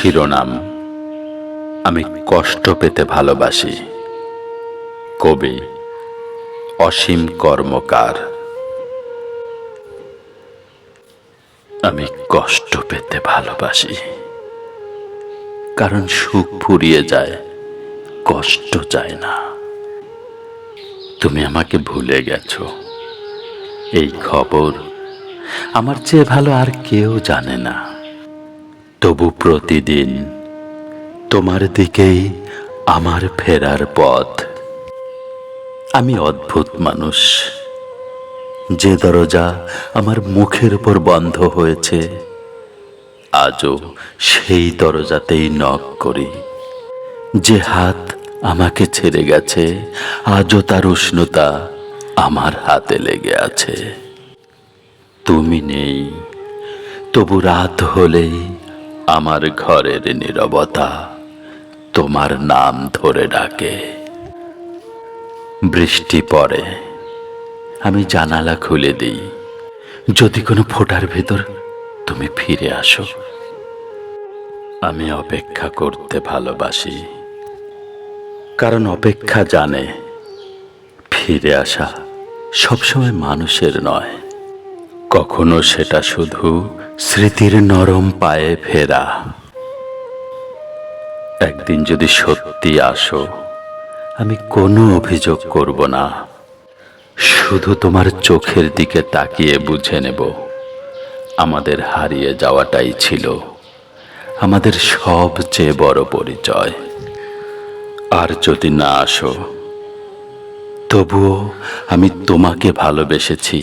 শিরোনাম: আমি কষ্ট পেতে ভালোবাসি। কবি অসীম কর্মকার। আমি কষ্ট পেতে ভালোবাসি, কারণ সুখ ফুরিয়ে যায়, কষ্ট চায় না। তুমি আমাকে ভুলে গেছো, এই খবর আমার চেয়ে ভালো আর কেউ জানে না। তবু প্রতিদিন তোমার দিকেই আমার ফেরার পথ। আমি অদ্ভুত মানুষ, যে দরজা আমার মুখের উপর বন্ধ হয়েছে, আজও সেই দরজাতেই নক করি। যে হাত আমাকে ছেড়ে গেছে, আজও তার উষ্ণতা আমার হাতে লেগে আছে। তুমি নেই, তবু রাত হলেই আমার ঘরের নীরবতা তোমার নাম ধরে ডাকে। বৃষ্টি পড়ে, আমি জানালা খুলে দিই, যদি কোনো ফোঁটার ভেতর তুমি ফিরে আসো। আমি অপেক্ষা করতে ভালোবাসি, কারণ অপেক্ষা জানে ফিরে আসা সবসময় মানুষের নয়, কখনো সেটা শুধু স্মৃতির নরম পায়ে ফেরা। একদিন যদি সত্যি আসো, আমি কোনো অভিযোগ করব না, শুধু তোমার চোখের দিকে তাকিয়ে বুঝে নেব আমাদের হারিয়ে যাওয়াটাই ছিল আমাদের সবচেয়ে বড় পরিচয়। আর যদি না আসো, তবুও আমি তোমাকে ভালোবেসেছি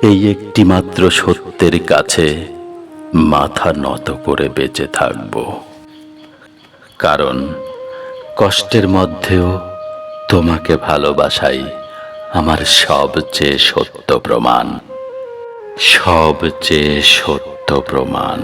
এই একটি মাত্র সত্যের কাছে মাথা নত করে বেঁচে থাকব। কারণ কষ্টের মধ্যেও তোমাকে ভালোবাসাই আমার সবচেয়ে সত্য প্রমাণ, সবচেয়ে সত্য প্রমাণ।